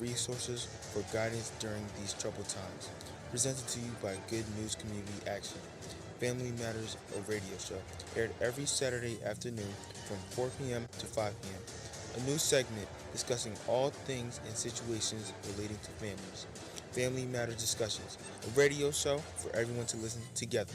resources for guidance during these troubled times. Presented to you by Good News Community Action. Family Matters, a radio show, aired every Saturday afternoon from 4 p.m. to 5 p.m. A new segment discussing all things and situations relating to families. Family Matters Discussions, a radio show for everyone to listen together.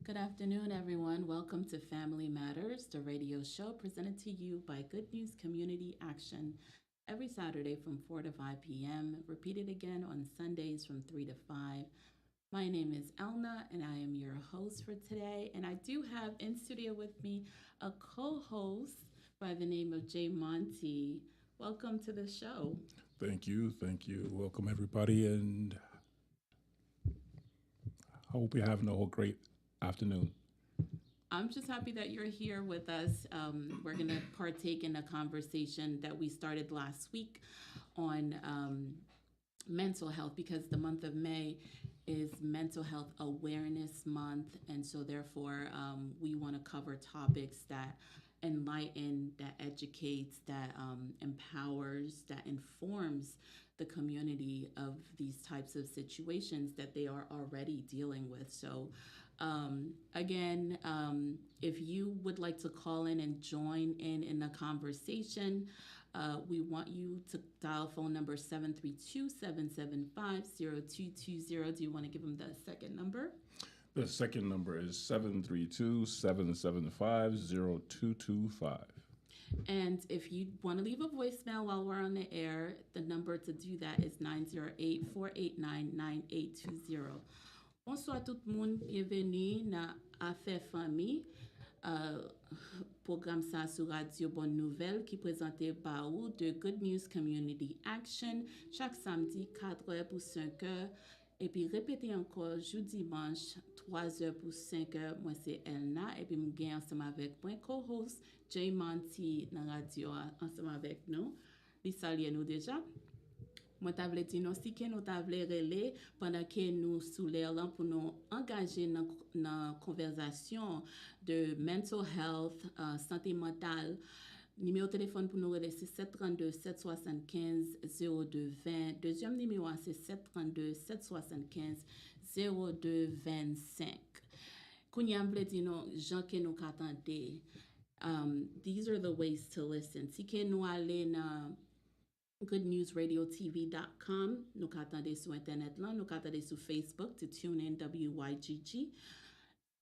Good afternoon, everyone. Welcome to Family Matters, the radio show presented to you by Good News Community Action every Saturday from 4 to 5 p.m., repeated again on Sundays from 3 to 5. My name is Elna, and I am your host for today. And I do have in studio with me a co host by the name of Jay Monty. Welcome to the show. Thank you. Thank you. Welcome, everybody. And I hope you're having a great afternoon. I'm just happy that you're here with us. We're going to partake in a conversation that we started last week on mental health because the month of May is Mental Health Awareness Month. And so, therefore, we want to cover topics that enlighten, that educates, that empowers, that informs the community of these types of situations that they are already dealing with. So, again, if you would like to call in and join in the conversation, we want you to dial phone number 732-775-0220. Do you want to give them the second number? The second number is 732-775-0225. And if you want to leave a voicemail while we're on the air, the number to do that is 908-489-9820. Bonsoir tout le monde, bienvenue dans Affaires Famille. Programme ça sur Radio Bonne Nouvelle qui présenté par vous de Good News Community Action chaque samedi 4h pour 5h et puis répétez encore jeudi dimanche 3h pour 5h. Moi c'est Elna et puis je suis ensemble avec mon co-host Jay Monty dans la radio ensemble avec nous. Il salue nous déjà. Moi, je voulais dire, si nous voulons relais pendant que nous soulevons pour nous engager dans la conversation de mental health, santé mentale. Numéro de téléphone pour nous relais, c'est 732-775-0220. Deuxième numéro, c'est 732-775-0225. Quand nous voulons dire, gens que nous attendons, these are the ways to listen. Si nous allons dans goodnewsradiotv.com. Nous attendez sur Internet là, nous attendez sur Facebook to tune in WYGG.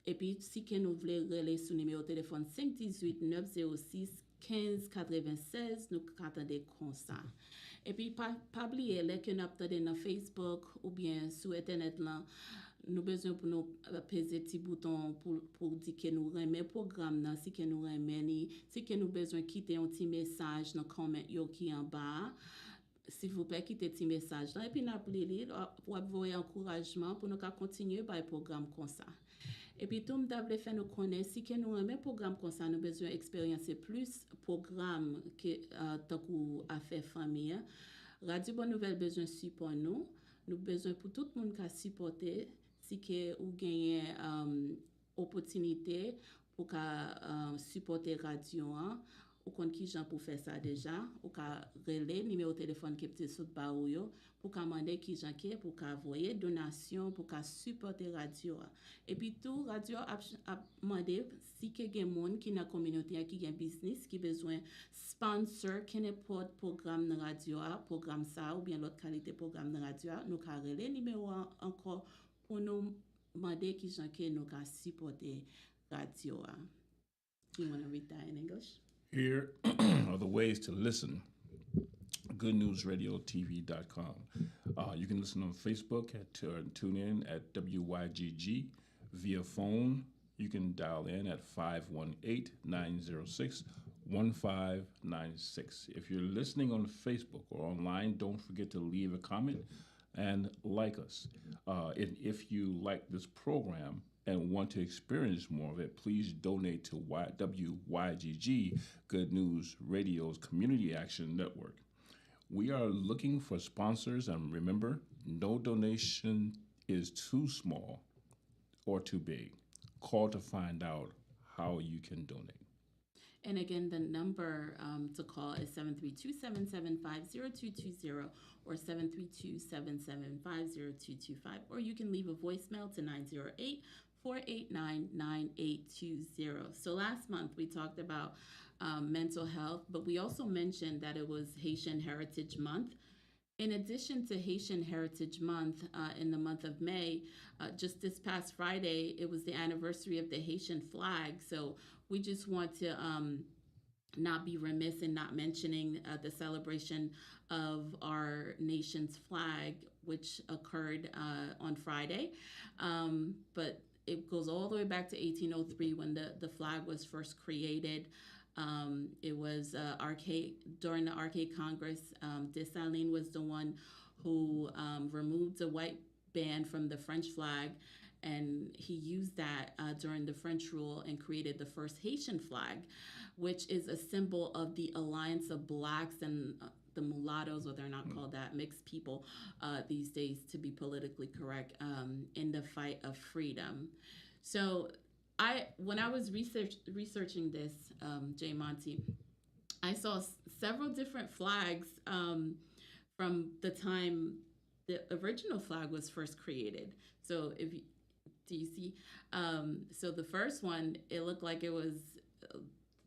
Et puis, si nous voulons relayer sur numéro de téléphone 518-906-1596, nous attendez comme ça. Et puis, pas oublier, les que nous attendez dans Facebook ou bien sur Internet là, nous besoin pour nous peser petit bouton pour dire que nous remet programme là, si que nous remet ni, si que nous besoin quitter un petit message dans comment yo qui en bas. S'il vous plaît, quittez petit message là et puis n'appelez pour avoir encouragement pour nous continuer par programme comme ça. Et puis tout le monde faire nous connaître si que nous remet programme comme ça, nous besoin expériencer plus programme que tant qu'on a fait famille. Radio Bonne Nouvelle besoin support nous besoin pour tout le monde qui supporter si que ou gagner opportunité pour supporter radio ou kon qui gens pour faire ça déjà ou ka relais numéro téléphone qui petit sous ba ou yo pour demander qui gens qui pour ka envoyer donation pour ka supporter radio et puis tout radio a demander si que gen monde qui dans communauté qui gen business qui besoin sponsor qui n'importe programme dans radio programme ça ou bien l'autre qualité programme dans radio nous ka relais numéro encore pour nous demander qui gens qui nous ka supporter radio. You want to read that in English? Here are the ways to listen. GoodNewsRadioTV.com. You can listen on Facebook and tune in at WYGG via phone. You can dial in at 518-906-1596. If you're listening on Facebook or online, don't forget to leave a comment and like us. And if you like this program and want to experience more of it, please donate to WYGG, Good News Radio's Community Action Network. We are looking for sponsors, and remember, no donation is too small or too big. Call to find out how you can donate. And again, the number to call is 732-775-0220 or 732-775-0225. Or you can leave a voicemail to 908-489-9820. So last month we talked about mental health, but we also mentioned that it was Haitian Heritage Month. In addition to Haitian Heritage Month in the month of May, just this past Friday, it was the anniversary of the Haitian flag. So we just want to not be remiss in not mentioning the celebration of our nation's flag, which occurred on Friday. But it goes all the way back to 1803 when the flag was first created. It was during the Arcade Congress. Dessalines was the one who removed the white band from the French flag, and he used that during the French rule and created the first Haitian flag, which is a symbol of the alliance of blacks and the mulattoes, or they're not called that, mixed people these days to be politically correct, in the fight of freedom. So when I was researching this, Jay Monty, I saw several different flags from the time the original flag was first created. So do you see? So the first one, it looked like it was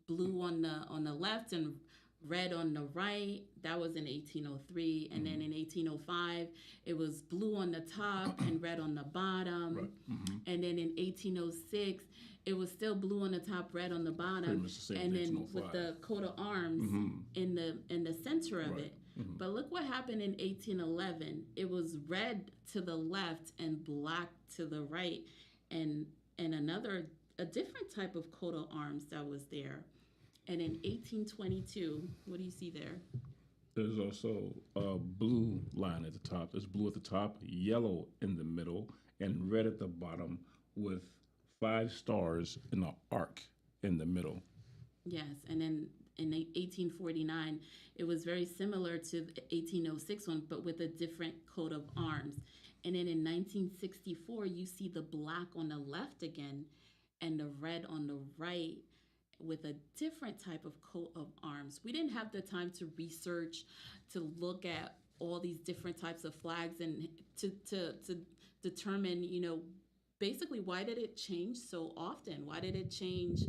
blue on the left and red on the right. That was in 1803. And then in 1805, it was blue on the top and red on the bottom. Right. And then in 1806, it was still blue on the top, red on the bottom. Pretty much the same And as then 1805. with the coat of arms in the center of Right. it. But look what happened in 1811. It was red to the left and black to the right, and a different type of coat of arms that was there. And in 1822, what do you see there? There's also a blue line at the top. There's blue at the top, yellow in the middle, and red at the bottom with 5 stars in an arc in the middle. Yes, and then in 1849, it was very similar to the 1806 one, but with a different coat of arms. And then in 1964, you see the black on the left again and the red on the right with a different type of coat of arms. We didn't have the time to research, to look at all these different types of flags and to determine, basically, why did it change so often? Why did it change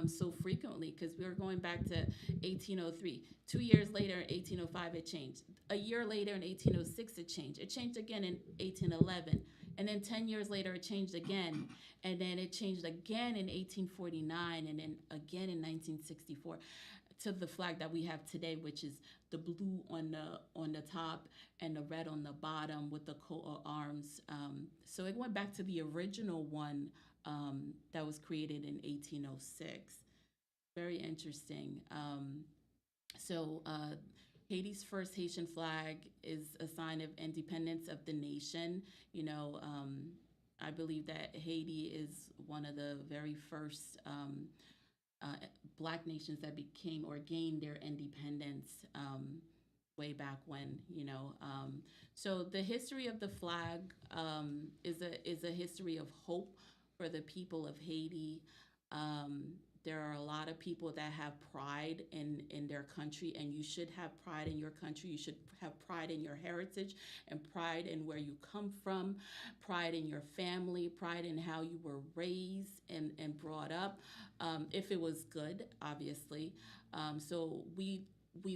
so frequently? Because we were going back to 1803. 2 years later, in 1805, it changed. A year later, in 1806, it changed. It changed again in 1811. And then 10 years later, it changed again. And then it changed again in 1849, and then again in 1964 to the flag that we have today, which is the blue on the top and the red on the bottom with the coat of arms. So it went back to the original one that was created in 1806. Very interesting. So Haiti's first Haitian flag is a sign of independence of the nation. I believe that Haiti is one of the very first Black nations that became or gained their independence way back when. So the history of the flag is a history of hope for the people of Haiti. There are a lot of people that have pride in their country, and you should have pride in your country. You should have pride in your heritage and pride in where you come from, pride in your family, pride in how you were raised and brought up, if it was good, obviously. So we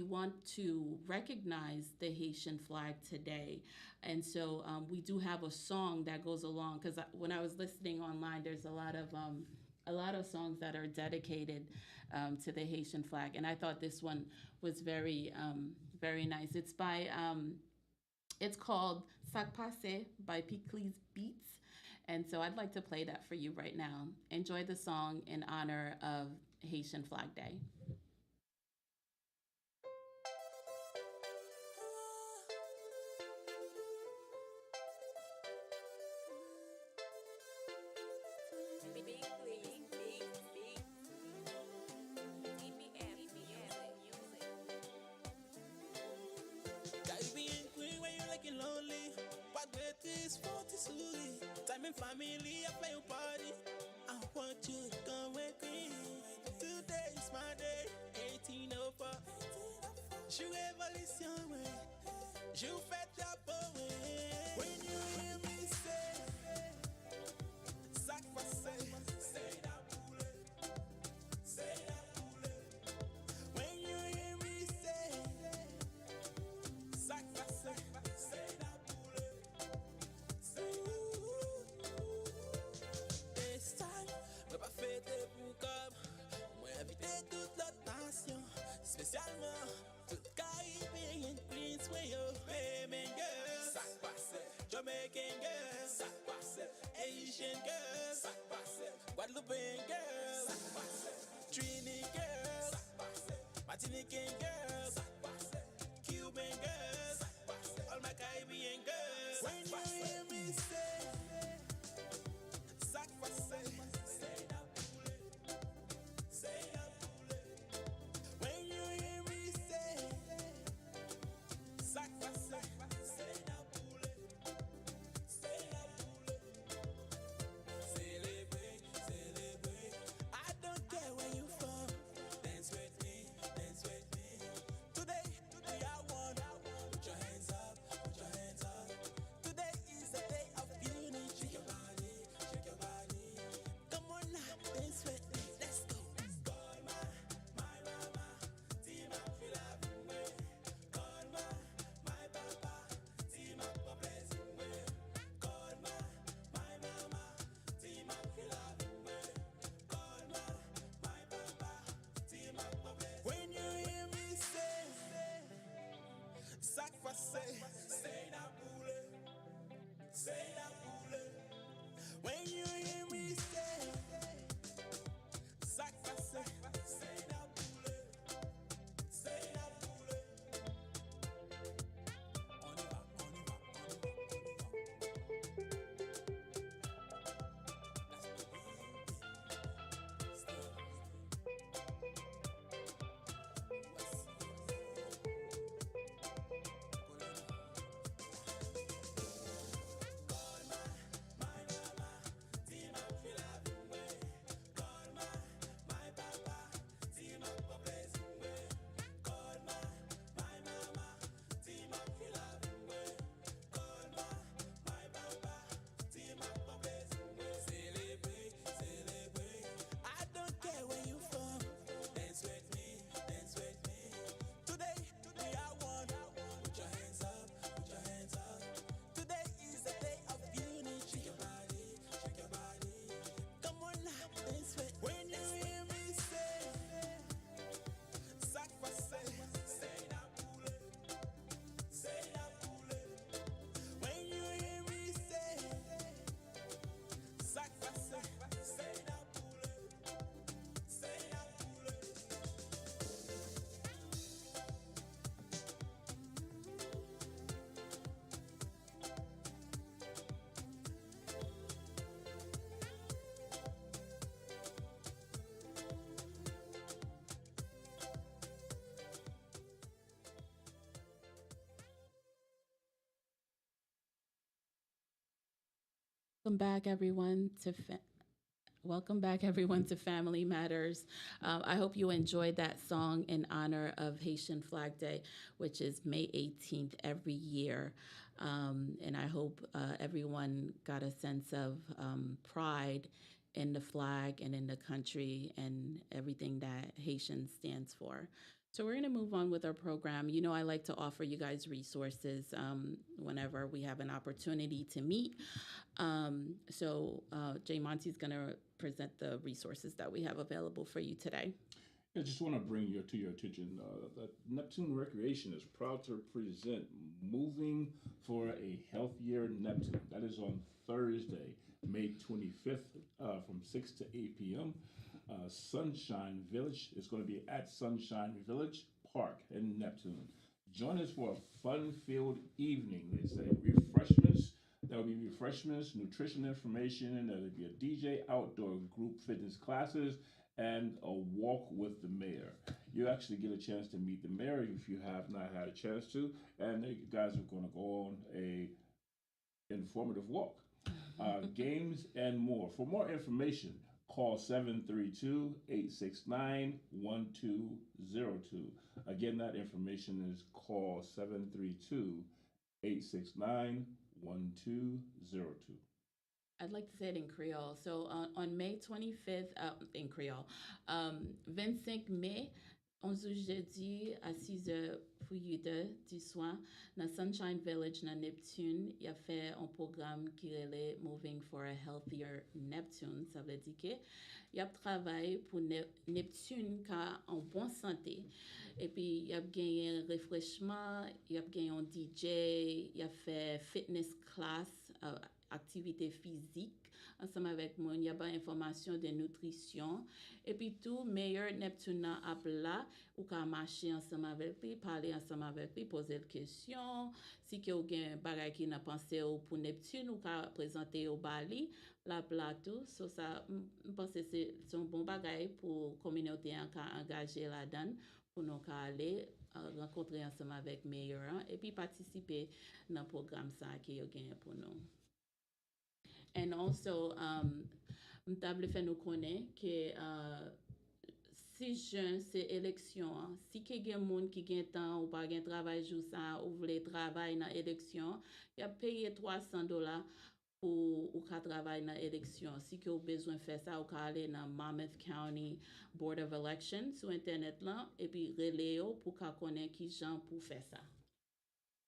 want to recognize the Haitian flag today. And so we do have a song that goes along, because when I was listening online, there's a lot of songs that are dedicated to the Haitian flag, and I thought this one was very, very nice. It's called Sac Passe by Piclis Beats, and so I'd like to play that for you right now. Enjoy the song in honor of Haitian Flag Day. Montessori. Time and family, I play a party. I want you to come with me. Today is my day, 1804. Je révolution, ouais. Je fais ta peau, ouais. When you hear me say, sac passé, say that poulet, say that poulet. When you hear me say, sac passé, say that poulet, say this time, on va fêter pour comme. Moi invité toute la nation, spécialement toute Caribbean Queens, where you women girls, sac passé, Jamaican girls, sac passé, Asian girls, sac passé, Guadeloupean girls, sac passé, Trini girls, sac passé, Martinican girls, sac passé, Cuban girls, sac passé, all my Caribbean girls. When you hear me say, sac passé, say that poulet, say that poulet. When you hear me say, sac passé, say that poulet, say that poulet. Celebrate, celebrate. I don't care where you from. Dance with me, dance with me. Today, we are one. Put your hands up, put your hands up. Today is the day of unity. Shake your body, shake your body. Come on now, dance with me. Let's go. Call my mama. Team up, feel up, way. Call my papa. Team up, for blessing, way. Call my mama. Team up, feel up, way. Call my papa. Team up, for blessing. When you hear me say, sac passé, say that poulet, say that poulet. When you hear me say, sac passé, say that poulet, say that poulet. On y va, on y va, on y va, on y va. That's the way it is. Still, celebrate, celebrate. I don't care where you from. Dance with me, dance with me. Today, we are one. Put your hands up, put your hands up. Today is the day of unity. Shake your body, shake your body. Come on now, dance with me. When you hear me say, sac passé, say that poulet, say that poulet. When you hear me say, sac passé, say that poulet, say that poulet. Welcome back, everyone, welcome back, everyone, to Family Matters. I hope you enjoyed that song in honor of Haitian Flag Day, which is May 18th every year. And I hope everyone got a sense of pride in the flag and in the country and everything that Haitian stands for. So we're going to move on with our program. You know, I like to offer you guys resources whenever we have an opportunity to meet. Jay Monty's going to present the resources that we have available for you today. I just want to bring to your attention that Neptune Recreation is proud to present Moving for a Healthier Neptune. That is on Thursday, May 25th from 6 to 8 p.m. Sunshine Village is going to be at Sunshine Village Park in Neptune. Join us for a fun-filled evening. They say refreshments. There will be refreshments, nutrition information, and there will be a DJ, outdoor group fitness classes, and a walk with the mayor. You actually get a chance to meet the mayor if you have not had a chance to, and you guys are going to go on a informative walk, games, and more. For more information, call 732-869-1202. Again, that information is call 732-869-1202. I'd like to say it in Creole. So on May 25th, in Creole, 25 mai, 11 jeudi à 6 heures pour 8 heures du soir, dans Sunshine Village, dans Neptune, il a fait un programme qui est Moving for a Healthier Neptune. Ça veut dire que il a travaillé pour Neptune qui a en bonne santé. Et puis, il a gagné un rafraîchissement, il a gagné un DJ, il a fait fitness class, activité physique ensemble avec moi. Il y a pas information de nutrition. Et puis tout, meilleur Neptune à là, ou qu'à marcher ensemble avec lui, parler ensemble avec lui, poser des questions. Si que vous avez un bagage qui n'a pensé pour Neptune, ou qu'à présenter au Bali, la plateau. So ça, je pense que c'est un bon bagage pour la communauté qui a engagé là-dedans, pour nous aller rencontrer ensemble avec meilleur et puis participer dans le programme ça qui est gagné pour nous. And also, m'table fait nous connaître que si jeune c'est élection, si que gen moun qui gen temps ou pas gen travail jou ça ou vle travail dans élection, y a payé $300 pour ou ka travail dans élection. Si que ou besoin faire ça ou ka aller dans Monmouth County Board of Elections sur internet là et puis relay pour ka connaître qui gens pour faire ça.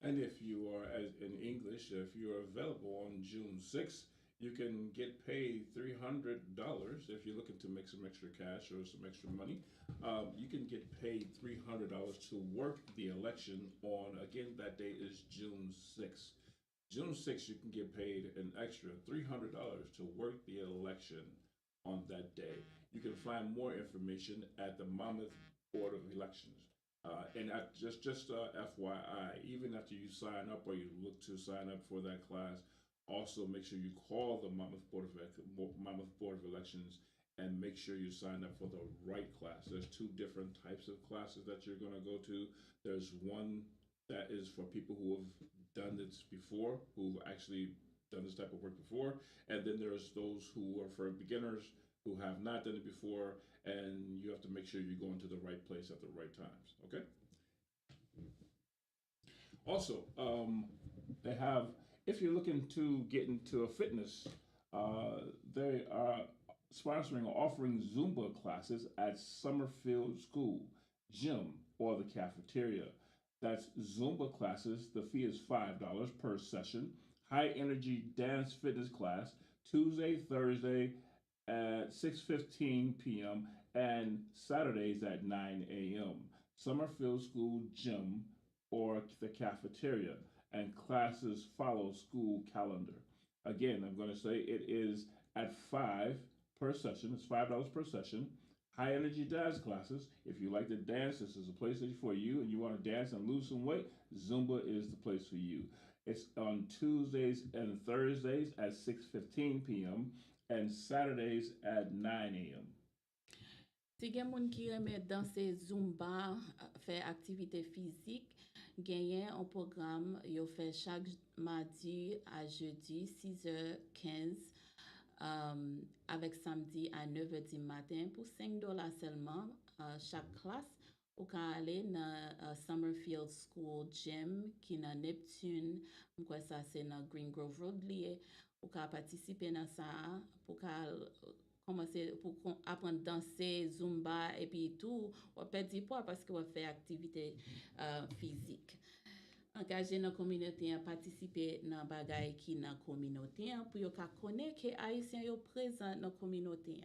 And if you are, as in English, if you are available on June 6th, you can get paid $300 if you're looking to make some extra cash or some extra money. You can get paid $300 to work the election on, again, that date is June 6th. June 6th, you can get paid an extra $300 to work the election on that day. You can find more information at the Monmouth Board of Elections. And just FYI, even after you sign up or you look to sign up for that class, also make sure you call the Monmouth Board of Elections and make sure you sign up for the right class. There's two different types of classes that you're going to go to. There's one that is for people who have done this before, who've actually done this type of work before, and then there's those who are for beginners who have not done it before, and you have to make sure you're going to the right place at the right times. Okay. Also, they have, if you're looking to get into a fitness, they are sponsoring or offering Zumba classes at Summerfield School, gym, or the cafeteria. That's Zumba classes. The fee is $5 per session. High energy dance fitness class, Tuesday, Thursday at 6:15 p.m. and Saturdays at 9 a.m. Summerfield School Gym or the cafeteria, and classes follow school calendar. Again, I'm going to say it is at $5 per session. It's $5 per session. High energy dance classes. If you like to dance, this is a place for you, and you want to dance and lose some weight, Zumba is the place for you. It's on Tuesdays and Thursdays at 6:15 p.m. and Saturdays at 9 a.m. Si gen moun ki reme danser Zumba, faire activité physique, genyen un programme yo fait chaque mardi à jeudi 6h15 avec samedi à 9h du matin pour $5 seulement chaque classe. Ou ka aller dans Summerfield School Gym qui dans Neptune, quoi ça c'est dans Green Grove Road lié. Ou ka participer dans ça pour ka commencer pour apprendre à danser Zumba et puis tout, on perd du poids parce qu'on fait activité physique. Engager dans la communauté, participer dans les bagages qui dans la communauté pour yo ka connaître que haïtien yo présent dans la communauté.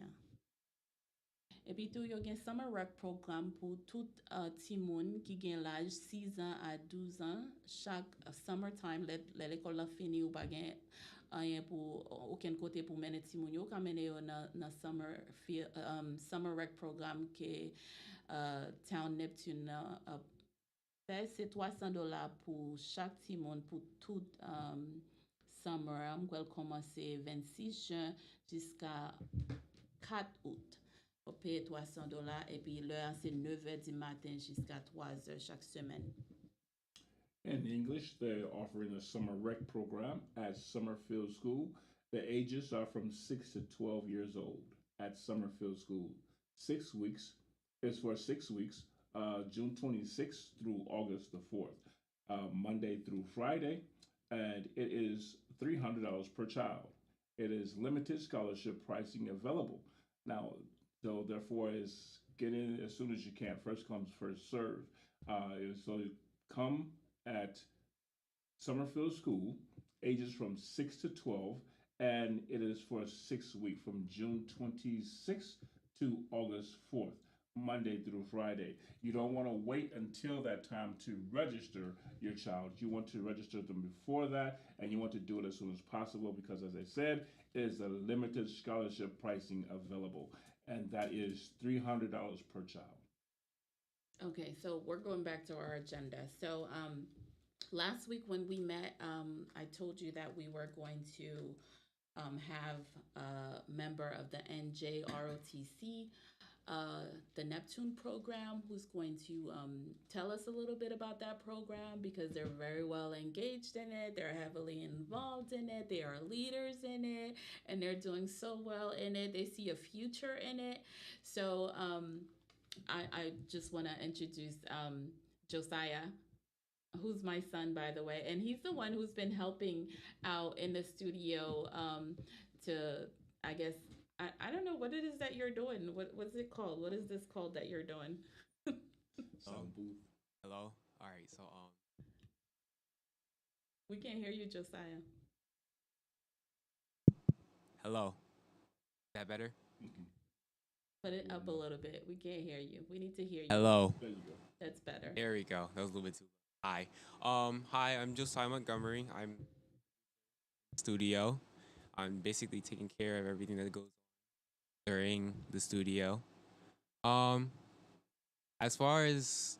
Et puis tout, il y a un summer rec programme pour tout petit monde qui a l'âge 6 ans à 12 ans. Chaque summertime, l'école a fini ou pas rien pour aucun côté pour mener petit monde. Quand mener dans summer rec programme que Town Neptune fait, c'est $300 pour chaque petit monde pour tout summer. On va commencer 26 juin jusqu'à 4 août. On paye $300 et puis l'heure c'est 9h du matin jusqu'à 3h chaque semaine. In English, they're offering a summer rec program at Summerfield School. The ages are from 6 to 12 years old at Summerfield School. 6 weeks is for 6 weeks, June 26th through August the 4th, Monday through Friday, and it is $300 per child. It is limited scholarship pricing available. Now, so therefore, is get in as soon as you can. First comes, first serve. So come at Summerfield School, ages from 6 to 12, and it is for 6 weeks from June 26th to August 4th, Monday through Friday. You don't want to wait until that time to register your child. You want to register them before that, and you want to do it as soon as possible because, as I said, it is a limited scholarship pricing available, and that is $300 per child. Okay, so we're going back to our agenda. So, last week when we met, I told you that we were going to have a member of the NJROTC, the Neptune program, who's going to tell us a little bit about that program because they're very well engaged in it. They're heavily involved in it. They are leaders in it, and they're doing so well in it. They see a future in it. So I just want to introduce Josiah, who's my son, by the way, and he's the one who's been helping out in the studio to, I guess, I don't know what it is that you're doing. What's it called? What is this called that you're doing? Sound booth. Hello. All right. So We can't hear you, Josiah. hello. Is that better? Put it up a little bit. We can't hear you. We need to hear you. Hello. There you go. That's better. There we go. That was a little bit too. Hi. Hi. I'm Josiah Montgomery. I'm in the studio. I'm basically taking care of everything that goes on during the studio. Um, as far as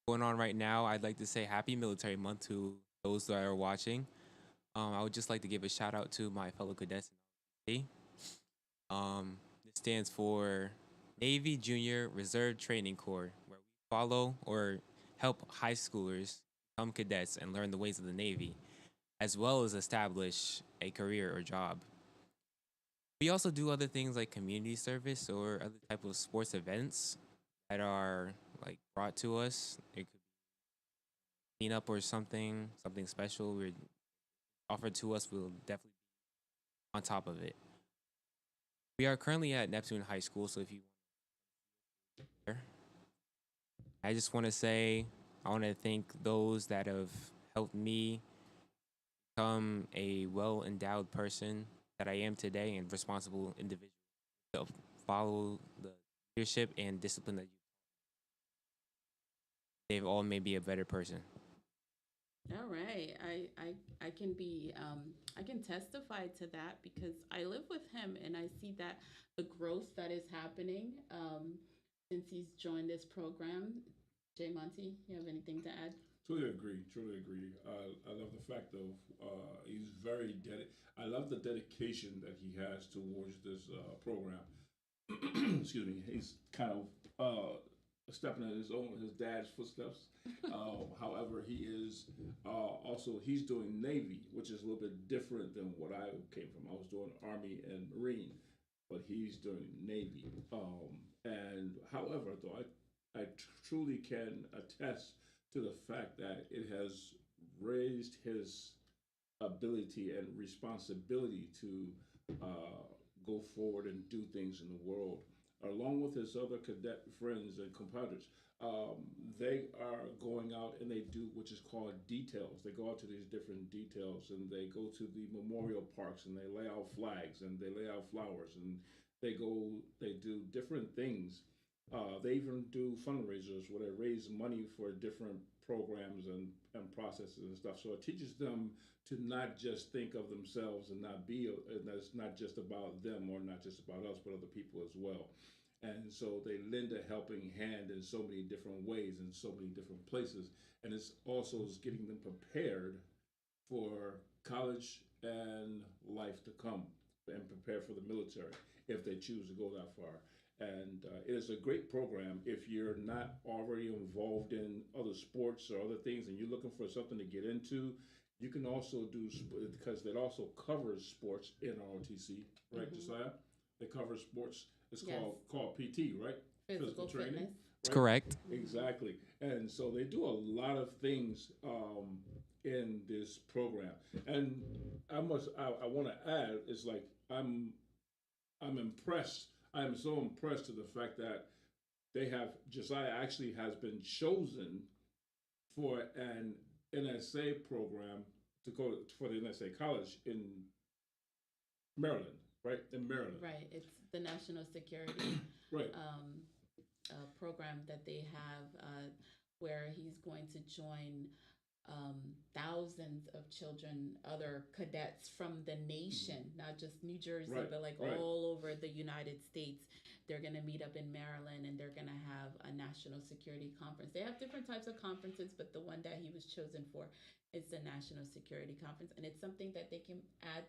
going on right now, I'd like to say Happy Military Month to those that are watching. I would just like to give a shout out to my fellow cadets in the this stands for Navy Junior Reserve Training Corps, where we follow or help high schoolers become cadets and learn the ways of the Navy, as well as establish a career or job. We also do other things like community service or other type of sports events that are like brought to us. It could be cleanup or something special. We're offered to us. We'll definitely be on top of it. We are currently at Neptune High School, so if you want to, I just want to say I want to thank those that have helped me become a well endowed person that I am today and responsible individual to follow the leadership and discipline that they've all made me a better person. All right. I can be I can testify to that because I live with him and I see that the growth that is happening since he's joined this program. Jay Monty, you have anything to add? Truly agree. Truly agree. I love the fact of he's very I love the dedication that he has towards this program. Excuse me. He's kind of stepping in his dad's footsteps. However, he is also he's doing Navy, which is a little bit different than what I came from. I was doing Army and Marine, but he's doing Navy. And however, though I truly can attest to the fact that it has raised his ability and responsibility to go forward and do things in the world, along with his other cadet friends and compadres. They are going out and they do which is called details. They go out to these different details and they go to the memorial parks and they lay out flags and they lay out flowers and they do different things. They even do fundraisers where they raise money for different programs and processes and stuff. So it teaches them to not just think of themselves and and that's not just about them or not just about us, but other people as well. And so they lend a helping hand in so many different ways in so many different places. And it's also is getting them prepared for college and life to come and prepare for the military if they choose to go that far. And it is a great program if you're not already involved in other sports or other things and you're looking for something to get into. You can also do, because it also covers sports in ROTC, right, Josiah? They cover sports. It's Yes. called PT, right? Physical fitness. It's right? correct. Exactly. And so they do a lot of things in this program. And I want to add, it's like I'm impressed. I am so impressed to the fact that Josiah actually has been chosen for an NSA program to go for the NSA college in Maryland, right? In Maryland. Right. It's the national security Right. program that they have where he's going to join thousands of children, other cadets from the nation, not just New Jersey, Right, but like right. all over the United States. They're going to meet up in Maryland and they're going to have a national security conference. They have different types of conferences, but the one that he was chosen for is the National Security Conference. And it's something that they can add,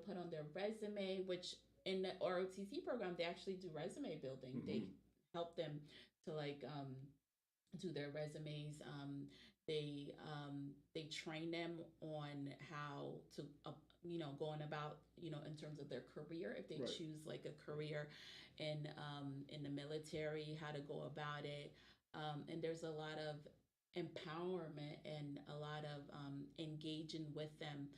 put on their resume, which in the ROTC program, they actually do resume building. They help them to do their resumes. They train them on how to going about in terms of their career if they Right. choose like a career in the military, how to go about it. And there's a lot of empowerment and a lot of engaging with them,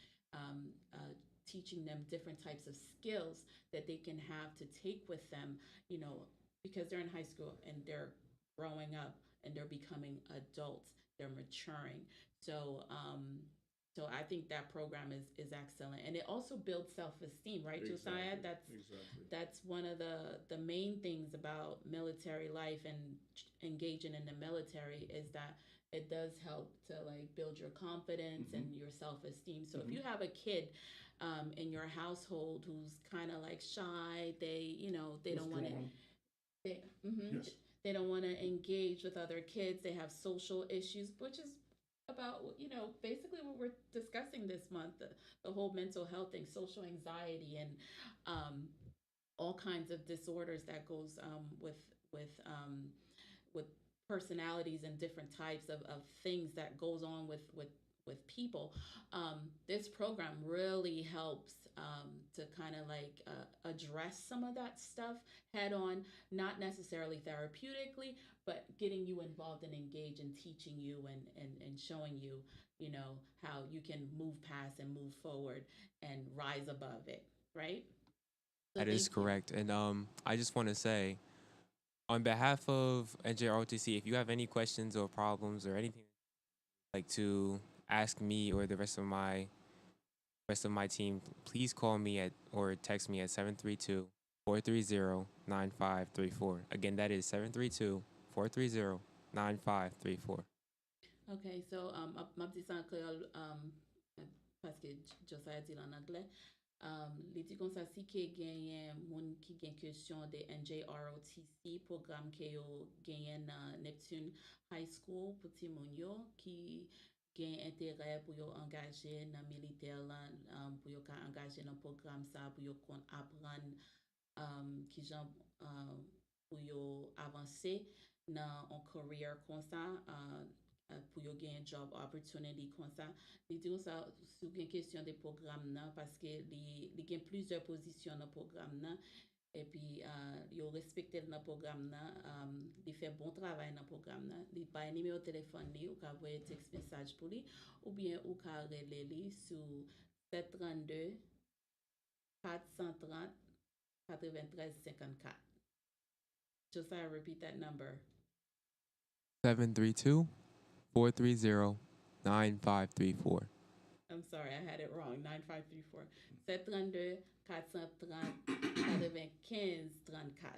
teaching them different types of skills that they can have to take with them, because they're in high school and they're growing up and they're becoming adults, they're maturing. So I think that program is excellent, and it also builds self-esteem, right, Josiah? That's one of the main things about military life and engaging in the military is that it does help to like build your confidence and your self-esteem. So if you have a kid in your household who's kind of like shy, they don't want to they, Yes. they don't want to engage with other kids. They have social issues, which is about basically what we're discussing this month, the whole mental health thing, social anxiety, and all kinds of disorders that goes with personalities and different types of things that goes on with people. This program really helps to kind of like address some of that stuff head on, not necessarily therapeutically, but getting you involved and engaged and teaching you and showing you, how you can move past and move forward and rise above it, right? So That is thank you. correct. And I just want to say, on behalf of NJROTC, if you have any questions or problems or anything like to ask me or the rest of my team, please call me at or text me at 732-430-9534. Again, that is 732-430-9534. Okay, so ma pti san kreol paske Josiah di lan anglais. Li di kon sa si ke genyen moun ki gen kesyon de NJROTC program ke yo genyen nan Neptune High School pou ti moun yo ki gen intere pou yo angaje nan militer lan, pou yo ka angaje nan program sa, pou yo kon apran ki jan pou yo avanse nan an career kon sa, pou yo gen job opportunity kon sa. Li di yo sa sou gen kesyon de program nan, paske li gen plusieurs posisyon nan program nan, e pi yo respekte nan program nan, li fe bon travay nan program nan. Li bay nimero telefon li, ou ka voye text message pou li, ou bien ou ka rele li sou 732 430 9354. Josiah, repeat that number. 732-430-9534. I'm sorry, I had it wrong. 9534. 732 430 9534.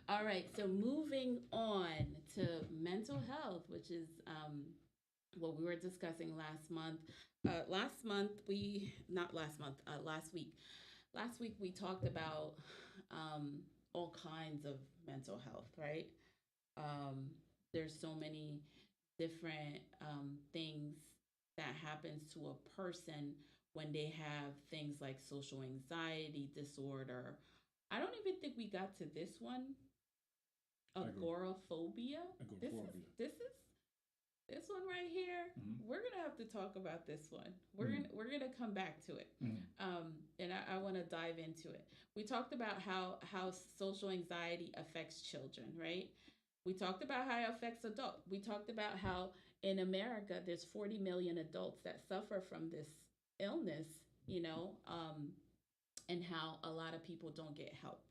All right, so moving on to mental health, which is what we were discussing last month. Last week. Last week we talked about all kinds of mental health, right? There's so many different things that happens to a person when they have things like social anxiety disorder. I don't even think we got to this one Agoraphobia. Agoraphobia. This one right here. We're gonna have to talk about this one. We're gonna come back to it, and I want to dive into it. We talked about how social anxiety affects children, right? We talked about how it affects adults. We talked about how in America there's 40 million adults that suffer from this illness, and how a lot of people don't get help,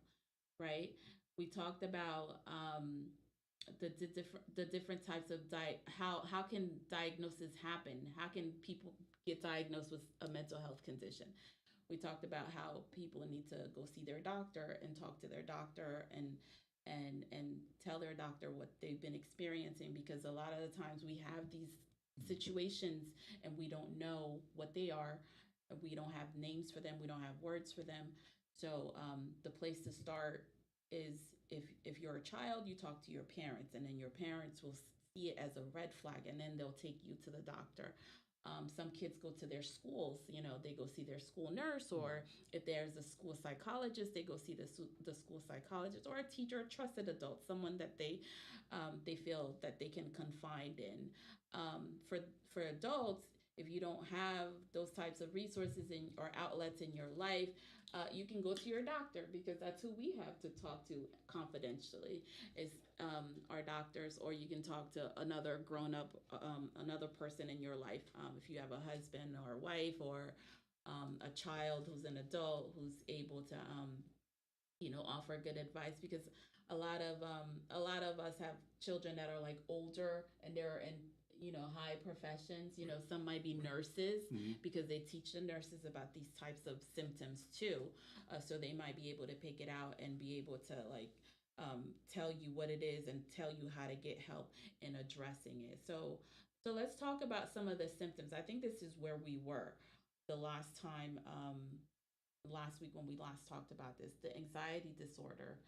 right? We talked about the different types of how can diagnosis happen? How can people get diagnosed with a mental health condition? We talked about how people need to go see their doctor and talk to their doctor and tell their doctor what they've been experiencing, because a lot of the times we have these situations and we don't know what they are. We don't have names for them. We don't have words for them. So the place to start is if you're a child, you talk to your parents, and then your parents will see it as a red flag, and then they'll take you to the doctor. Some kids go to their schools, they go see their school nurse, or if there's a school psychologist, they go see the school psychologist, or a teacher, a trusted adult, someone that they feel that they can confide in. For adults, if you don't have those types of resources or outlets in your life, you can go to your doctor, because that's who we have to talk to confidentially, is our doctors, or you can talk to another grown up, another person in your life. If you have a husband or a wife, or a child who's an adult who's able to, offer good advice, because a lot of us have children that are like older and they're in high professions. Some might be nurses, because they teach the nurses about these types of symptoms too. So they might be able to pick it out and be able to tell you what it is and tell you how to get help in addressing it. So let's talk about some of the symptoms. I think this is where we were the last time, last week when we last talked about this, the anxiety disorder.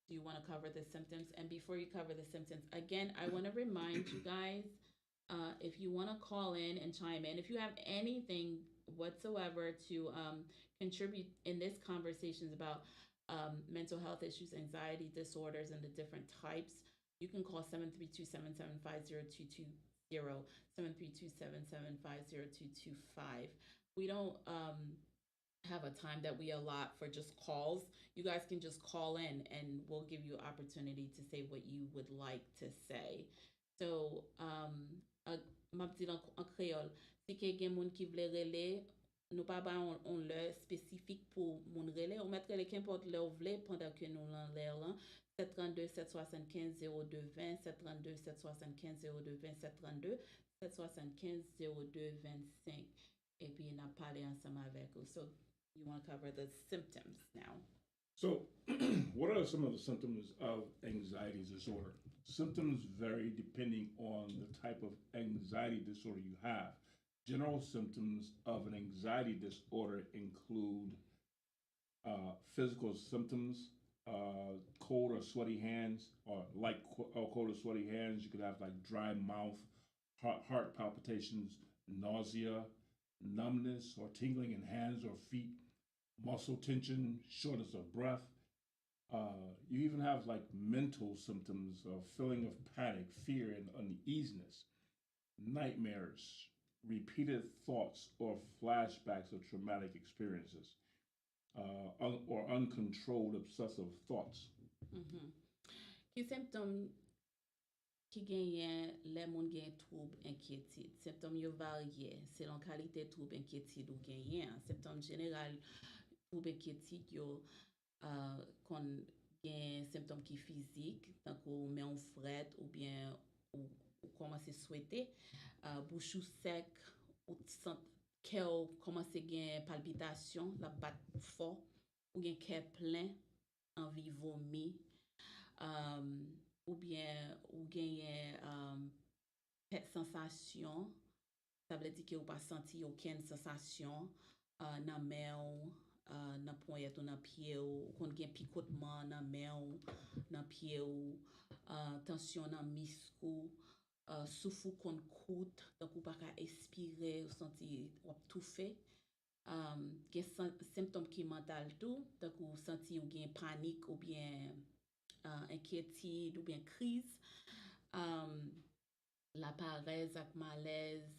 Do you want to cover the symptoms? And before you cover the symptoms, again, I want to remind you guys, if you want to call in and chime in, if you have anything whatsoever to contribute in this conversations about mental health issues, anxiety disorders, and the different types, you can call 732-775-0220, 732-775-0225. We don't have a time that we allot for just calls. You guys can just call in and we'll give you an opportunity to say what you would like to say. So, ma pti en créole, si ke gen moun ki vle rele, nou pa ba on lè spécifique pour moun rele, on mette rele qu'importe lè ou vle pendant que nous lan lè lan, 732-775-0220, 732-775-0220, 732-775-0225. Et puis, on a parlé ensemble avec eux. So, you want to cover the symptoms now? So, what are some of the symptoms of anxiety disorder? Symptoms vary depending on the type of anxiety disorder you have. General symptoms of an anxiety disorder include physical symptoms, cold or sweaty hands, or cold or sweaty hands. You could have like dry mouth, heart palpitations, nausea, numbness or tingling in hands or feet, muscle tension, shortness of breath. You even have like mental symptoms of feeling of panic, fear, and uneasiness, nightmares, repeated thoughts or flashbacks of traumatic experiences, or uncontrolled obsessive thoughts. Ki symptôme ki genyen le moun gen troub inquiétude. Symptôme yo varye selon qualité troub inquiétude ou genyen. Symptôme général troub inquiétude yo kon gen symptôme ki physique, tant ou men ou fret ou bien ou commence souhaiter, bouche sec, ou sent cœur commence gen palpitation, la bat fort, ou gen cœur plein, envie vomir, ou bien ou genyen sensation, ça veut dire que ou pas senti aucune sensation nan men ou, nan poyet ou nan pied ou, kon gen picotement nan men ou, nan pied ou, tension nan miskou, souffle kon koute, donc ou pas ka expirer, ou senti ou tout fait. Gen symptôme qui mental tout, donc ou senti ou gen panique ou bien inquiétude ou bien crise, la paresse ak malaise,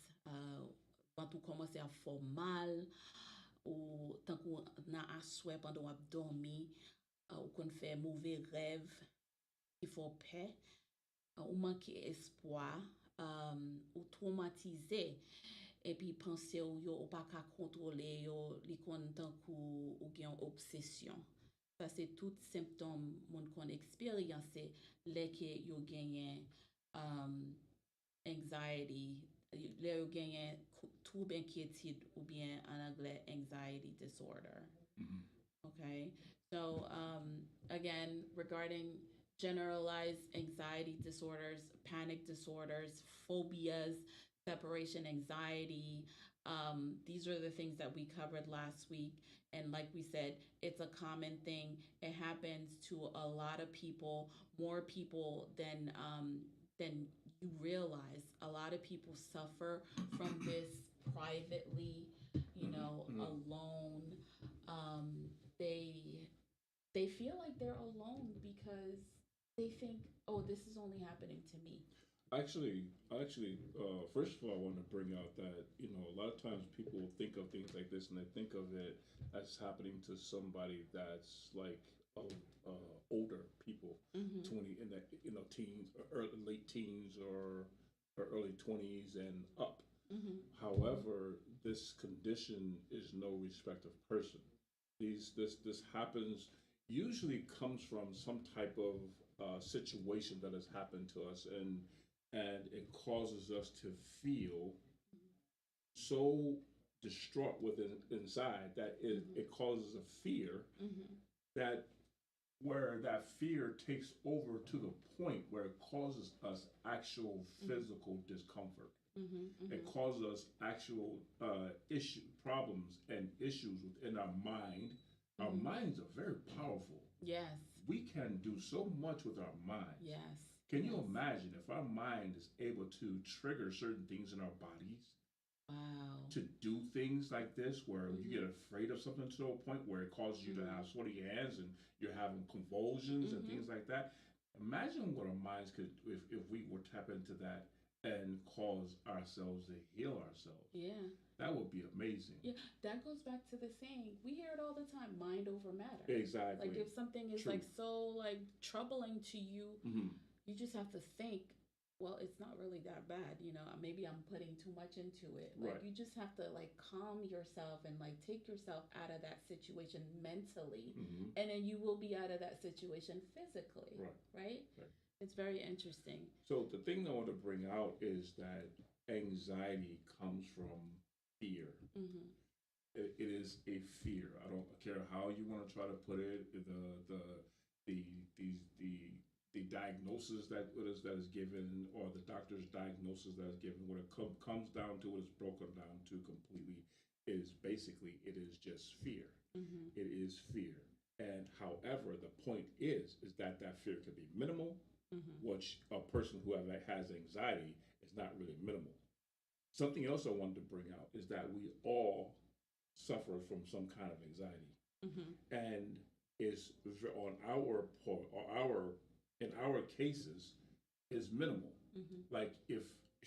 quand ou komanse a fò mal, ou tan kou nan aswe pandan wap dormi, ou kon fè mauvais rêve, ki fò pe, ou manke espoir, ou traumatize, epi panse ou pa ka kontrole yo, li kon tan kou ou gen obsesyon. Ça c'est tout symptôme moun kon eksperyanse lè ke yo genyen anxiety, lè yo genyen trouble inquiétude ou bien en anglais anxiety disorder. Okay, so again, regarding generalized anxiety disorders, panic disorders, phobias, separation anxiety, these are the things that we covered last week. And like we said, it's a common thing. It happens to a lot of people, more people than you realize. A lot of people suffer from this privately, you know, alone. They feel like they're alone because they think, oh, this is only happening to me. Actually, first of all, I want to bring out that a lot of times people think of things like this and they think of it as happening to somebody that's like older people, 20 in the teens, or early, late teens, or early 20s and up. However, this condition is no respect of person. This happens, usually comes from some type of situation that has happened to us, and it causes us to feel so distraught within inside that it causes a fear that where that fear takes over to the point where it causes us actual physical discomfort. It causes us actual problems and issues within our mind. Our minds are very powerful. Yes. We can do so much with our minds. Yes. Can you imagine if our mind is able to trigger certain things in our bodies? Wow. To do things like this, where you get afraid of something to a point where it causes you to have sweaty hands and you're having convulsions and things like that. Imagine what our minds could, if we were tap into that and cause ourselves to heal ourselves. Yeah. That would be amazing. Yeah, that goes back to the saying. We hear it all the time, mind over matter. Exactly. Like if something is like so like troubling to you, you just have to think, well, it's not really that bad, maybe I'm putting too much into it. Like you just have to like calm yourself and like take yourself out of that situation mentally, and then you will be out of that situation physically. Right? It's very interesting. So the thing I want to bring out is that anxiety comes from fear. It is a fear. I don't care how you want to try to put it. The diagnosis that is given, or the doctor's diagnosis that is given, what it comes down to, what it's broken down to completely, is basically it is just fear. It is fear. And however, the point is that fear can be minimal, which a person who has anxiety is not really minimal. Something else I wanted to bring out is that we all suffer from some kind of anxiety, and is on our part, or in our cases, is minimal. Like if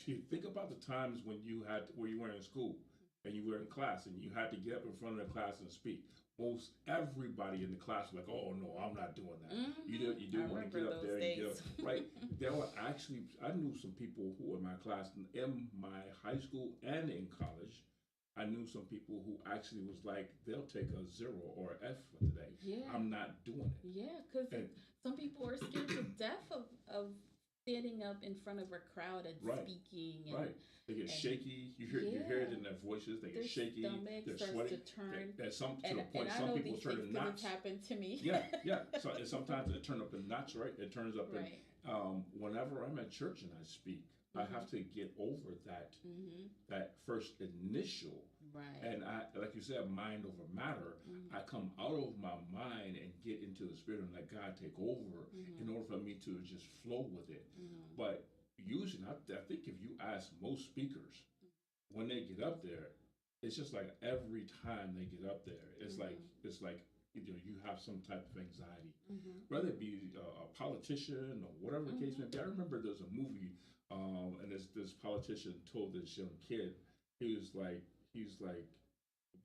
you think about the times when you were in school and you were in class and you had to get up in front of the class and speak, most everybody in the class was like, "Oh no, I'm not doing that." You do want to get up there and get up, right? There were actually, I knew some people who were in my class in my high school and in college. I knew some people who actually was like, they'll take a 0 or an F for today. Yeah. I'm not doing it. Yeah, because some people are scared to death of standing up in front of a crowd and speaking. And, they get shaky. You hear it in their voices. They get shaky. They're sweating. To turn. To the point, some people turn in knots. It's happened to me. Yeah. So and sometimes it turns up in knots, right? It turns up in. Whenever I'm at church and I speak, I have to get over that first initial, and I, like you said, mind over matter. I come out of my mind and get into the spirit and let God take over in order for me to just flow with it. But usually, I think if you ask most speakers, when they get up there, it's just like every time they get up there, it's like you have some type of anxiety, whether it be a politician or whatever the case may be. I remember there's a movie, and this politician told this young kid, he's like,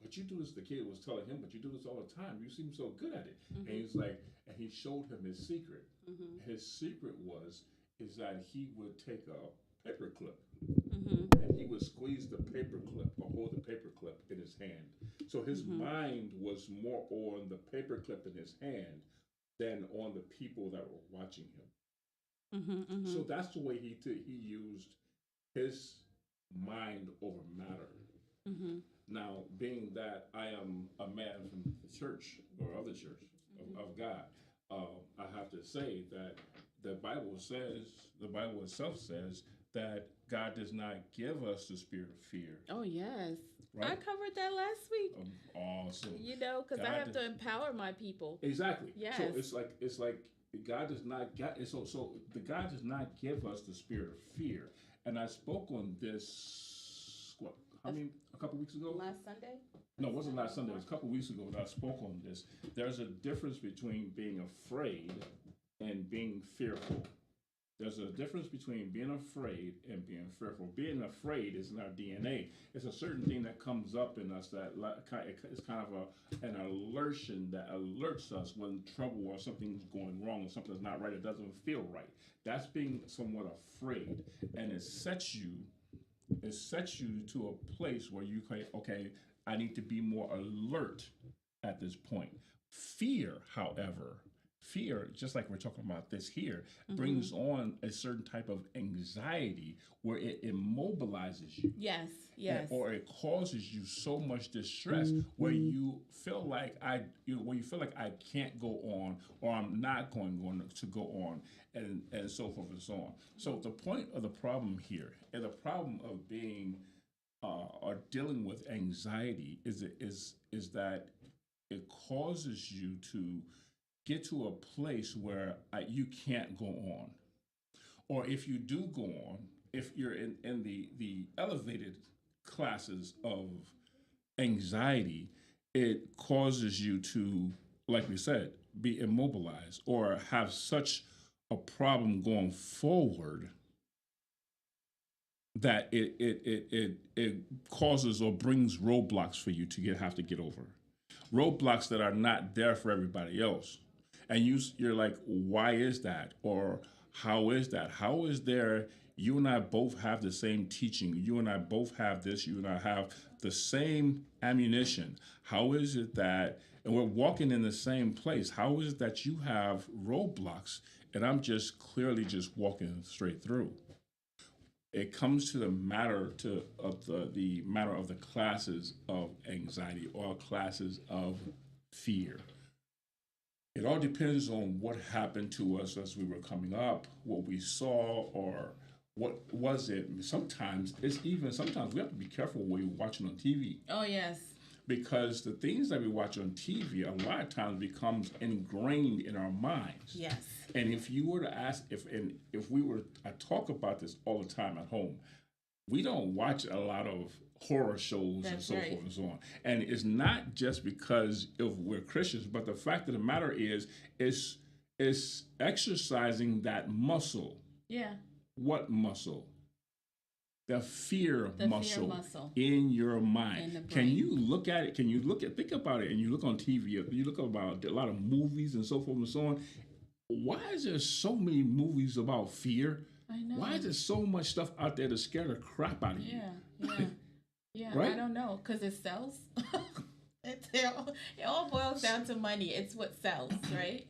but you do this. The kid was telling him, but you do this all the time. You seem so good at it. And he's like, and he showed him his secret. His secret is that he would take a paper clip and he would squeeze the paper clip or hold the paper clip in his hand. So his mind was more on the paper clip in his hand than on the people that were watching him. So that's the way he used his mind over matter. Now, being that I am a man from the church or of the church of God, I have to say that the Bible itself says that God does not give us the spirit of fear. Oh, yes. Right? I covered that last week. Awesome. Because I have to empower my people. Exactly. Yes. So it's like God does not get so the God does not give us the spirit of fear. And I spoke on this a couple weeks ago? Last Sunday? No, it wasn't last Sunday. It was a couple weeks ago that I spoke on this. There's a difference between being afraid and being fearful. There's a difference between being afraid and being fearful. Being afraid is in our DNA. It's a certain thing that comes up in us that it's kind of an alertion that alerts us when trouble or something's going wrong or something's not right. It doesn't feel right. That's being somewhat afraid, and it sets you to a place where you say, okay, I need to be more alert at this point. Fear, however, just like we're talking about this here, brings on a certain type of anxiety where it immobilizes you. Yes. Or it causes you so much distress where you feel like I can't go on, or I'm not going to go on, and so forth and so on. So the point of the problem here, and the problem of being or dealing with anxiety is that it causes you to get to a place where you can't go on. Or if you do go on, if you're in the elevated classes of anxiety, it causes you to, like we said, be immobilized or have such a problem going forward that it causes or brings roadblocks for you to have to get over. Roadblocks that are not there for everybody else. And you're like, why is that? Or how is that? How is there, you and I both have the same teaching. You and I both have this. You and I have the same ammunition. How is it that, and we're walking in the same place, how is it that you have roadblocks and I'm just clearly just walking straight through? It comes to the matter of the matter of the classes of anxiety or classes of fear. It all depends on what happened to us as we were coming up, what we saw, or what was it. Sometimes we have to be careful what we're watching on TV. Oh, yes. Because the things that we watch on TV a lot of times becomes ingrained in our minds. Yes. And if you were to ask, I talk about this all the time at home. We don't watch a lot of horror shows and so forth and so on. And it's not just because we're Christians, but the fact of the matter is exercising that muscle. Yeah. What muscle? The fear muscle muscle in your mind. In the brain. Can you look at it? Think about it, and you look on TV, you look about a lot of movies and so forth and so on. Why is there so many movies about fear? I know. Why is there so much stuff out there to scare the crap out of you? Yeah. Right? I don't know, because it sells. It all boils down to money. It's what sells, right?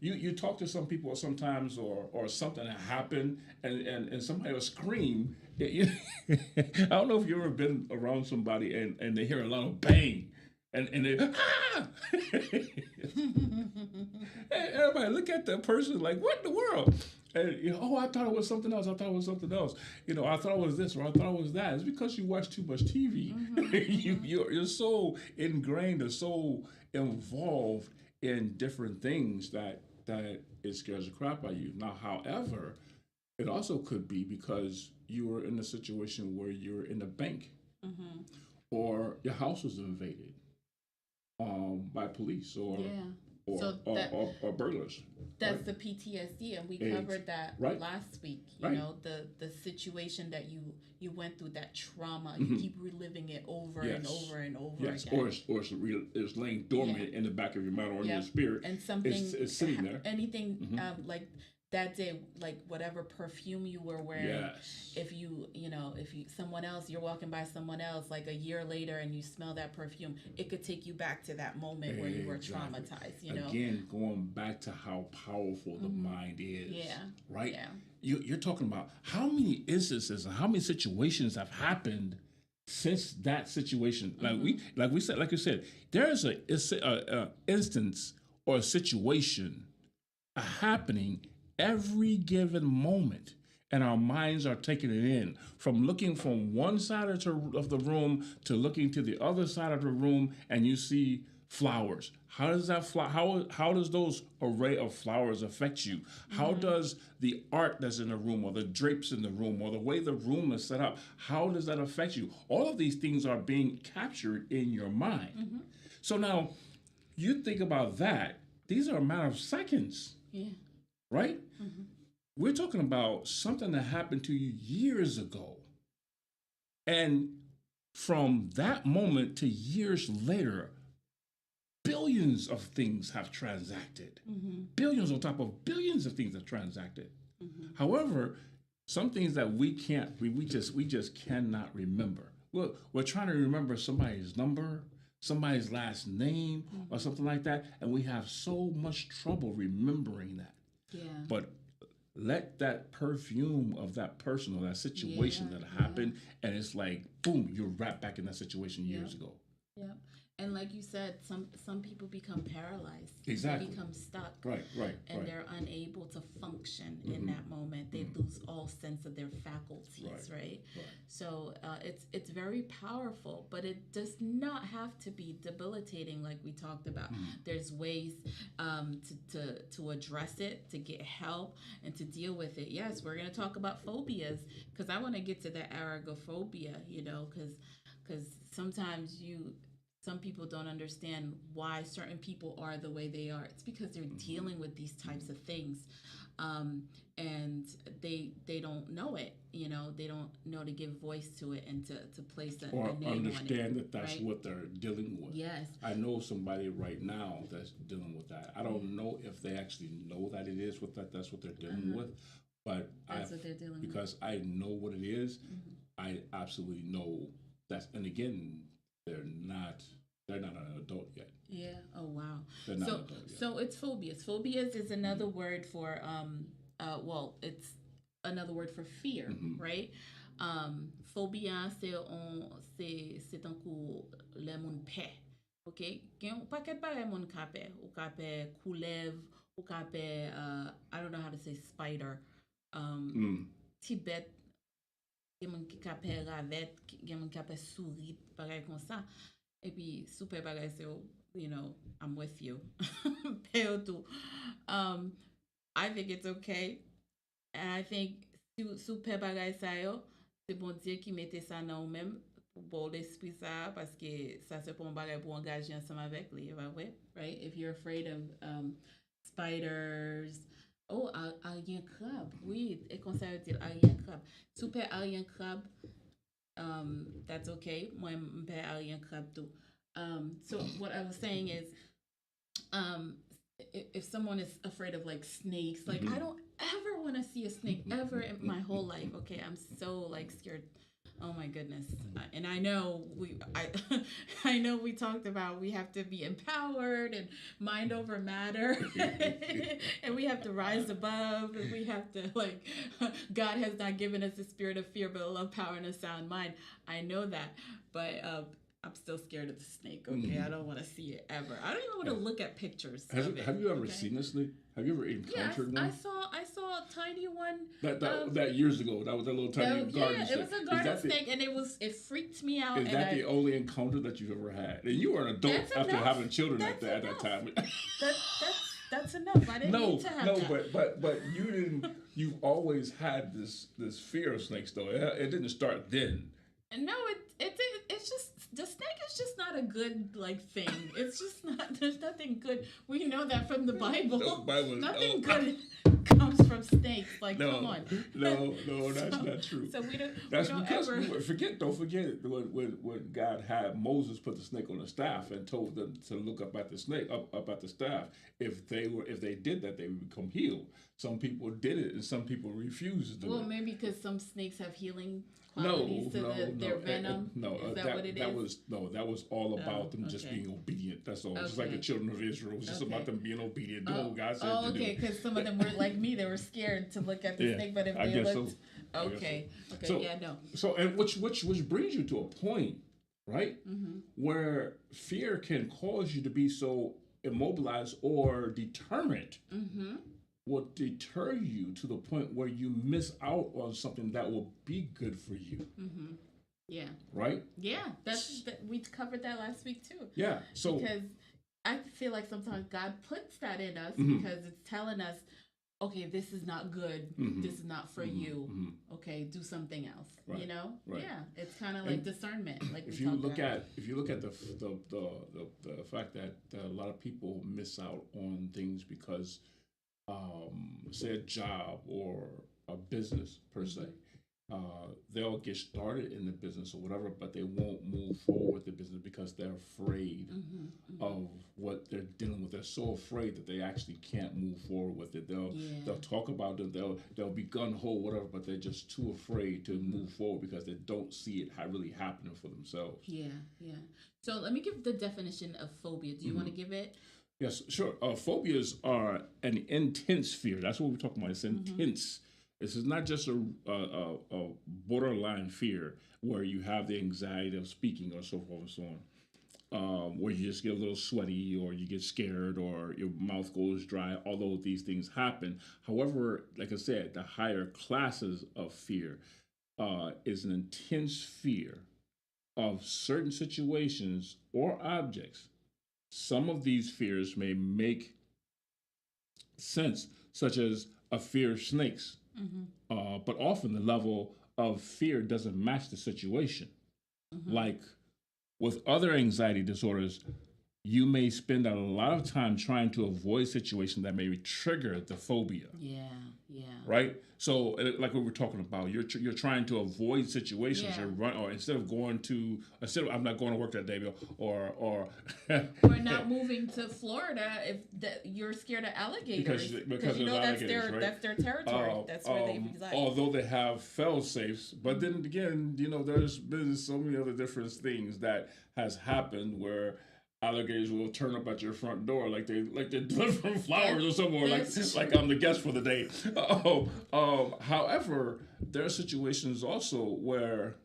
You talk to some people sometimes, or something happened, and somebody will scream. I don't know if you've ever been around somebody and they hear a lot of bang, and they and everybody look at that person like, what in the world? And I thought it was something else. I thought it was something else. I thought it was this, or I thought it was that. It's because you watch too much TV. You're so ingrained or so involved in different things that it scares the crap out of you. Now, however, it also could be because you were in a situation where you're in a bank, or your house was invaded, by police or Yeah. or, So or, that- or burglars. That's right? the PTSD, and we Ex- covered that right. last week. You Right. know, the situation that you went through, that trauma, you keep reliving it over and Yes. over and over Yes, again. it's laying dormant in the back of your mind or in your spirit. And something it's sitting there. Anything like that day, like whatever perfume you were wearing. Yes. If you someone else, you're walking by someone else like a year later and you smell that perfume, it could take you back to that moment where you were Exactly. traumatized. You know. Again, going back to how powerful the mind is. Yeah. Right? Yeah. You're talking about how many instances and how many situations have happened since that situation. Like you said, there is a instance or a situation happening every given moment. And our minds are taking it in, from looking from one side of the room to looking to the other side of the room, and you see flowers. How does that how does those array of flowers affect you? How does the art that's in the room, or the drapes in the room, or the way the room is set up, how does that affect you? All of these things are being captured in your mind. So now you think about that. These are a matter of seconds, Yeah. right? We're talking about something that happened to you years ago. And from that moment to years later, billions of things have transacted. Billions on top of billions of things have transacted. However, some things that we just cannot remember. We're trying to remember somebody's number, somebody's last name, or something like that, and we have so much trouble remembering that. Yeah. But let that perfume of that person or that situation that happened, and it's like, boom, you're right back in that situation years ago. Yeah. And like you said, some people become paralyzed. Exactly. They become stuck. Right. And they're unable to function in that moment. They lose all sense of their faculties, right? So it's very powerful, but it does not have to be debilitating like we talked about. There's ways to address it, to get help, and to deal with it. Yes, we're going to talk about phobias, because I want to get to the aragophobia, because sometimes some people don't understand why certain people are the way they are. It's because they're dealing with these types of things, and they don't know it. They don't know to give voice to it and to place a Or name on it. understand that that's right? what they're dealing with. Yes. I know somebody right now that's dealing with that. I don't know if they actually know that it is that's what they're dealing with, but That's what they're dealing with. because I know what it is, I absolutely know that's. And again, they're not an adult yet. Yeah. Oh wow. They're not So an adult yet. so it's phobias. Phobias is another word for it's another word for fear, right? Phobia c'est un coup le moun pe. OK? Gen ou paquet bagay moun ka pe. Ou ka pe coulev, ou ka pe I don't know how to say spider. Tibet, gen moun ki ka pe ravet, gen moun ka pe souris, bagay kon sa. Et puis, super bagay se yo, I'm with you. Peo tout. I think it's okay. And I think super bagay sa yo, c'est bon Dieu qui mette ça nan ou même pour bon l'esprit ça, parce que ça c'est pour un bagay pour engager ensemble avec lui, right? If you're afraid of spiders, arien crabe, oui, et comme ça dit arien crabe. Super arien crabe, that's okay. Moi, m'pè arien crabe too. So what I was saying is, if someone is afraid of like snakes, like I don't ever want to see a snake ever in my whole life. Okay, I'm so like scared. Oh my goodness. And I know I know we talked about we have to be empowered and mind over matter and we have to rise above, and we have to God has not given us a spirit of fear but a love, power, and a sound mind. I know that, but I'm still scared of the snake. Okay, I don't want to see it ever. I don't even want to look at pictures. Have you ever seen a snake? Have you ever encountered one? I saw a tiny one. That years ago. That was a little tiny garden snake. It was a garden snake, and it freaked me out. Is that the only encounter that you've ever had? And you were an adult after having children at that time. That's enough. I didn't need to have that. but you didn't. You've always had this fear of snakes, though. It didn't start then. No, it's just the snake is just not a good like thing. It's just not. There's nothing good. We know that from the Bible. The Bible, Nothing no. good comes from snakes. Like, come on. No, that's not true. So we don't. That's we don't because ever. don't forget it, when God had Moses put the snake on the staff and told them to look up at the snake, up at the staff. If they did that, they would become healed. Some people did it, and some people refused to do Well, it. maybe because some snakes have healing No, qualities to their venom. Is that what it is? That was all about them just okay. being obedient. That's all. Just like the Okay. children of Israel, it was just about Okay. them being obedient, doing what God said Oh, to okay. do. Because some of them were like me; they were scared to look at the Yeah, snake. But if I they guess so. looked, I guess okay, okay, So- yeah, no, So, and which brings you to a point, right, where fear can cause you to be so immobilized or determined. Will deter you to the point where you miss out on something that will be good for you, yeah, right? yeah. We covered that last week too. Yeah. So Because I feel like sometimes God puts that in us Mm-hmm. because it's telling us, okay, this is not good. Mm-hmm. This is not for you. Okay, do something else. Right, You know? right. Yeah, it's kind of like discernment. Like if we you talked look about. at the fact that a lot of people miss out on things because say a job or a business per se, they'll get started in the business or whatever, but they won't move forward with the business because they're afraid of what they're dealing with. They're so afraid that they actually can't move forward with it. They'll talk about it. They'll be gun ho whatever, but they're just too afraid to move forward because they don't see it really happening for themselves. Yeah, yeah. So let me give the definition of phobia. Do you want to give it? Yes, sure. Phobias are an intense fear. That's what we're talking about. It's intense. This is not just a borderline fear where you have the anxiety of speaking or so forth and so on, where you just get a little sweaty or you get scared or your mouth goes dry, although these things happen. However, like I said, the higher classes of fear is an intense fear of certain situations or objects. Some of these fears may make sense, such as a fear of snakes, but often the level of fear doesn't match the situation. Like with other anxiety disorders, you may spend a lot of time trying to avoid situations that may trigger the phobia. Yeah, yeah. Right, so like we were talking about, you're trying to avoid situations. Yeah. You're run, or instead of I'm not going to work that day, or We're not moving to Florida if you're scared of alligators because you know of that's alligators, their right? that's their territory. That's where they reside. Although they have fail safes, but then again, there's been so many other different things that has happened where alligators will turn up at your front door like they're delivering flowers or something, or like I'm the guest for the day. However, there are situations also where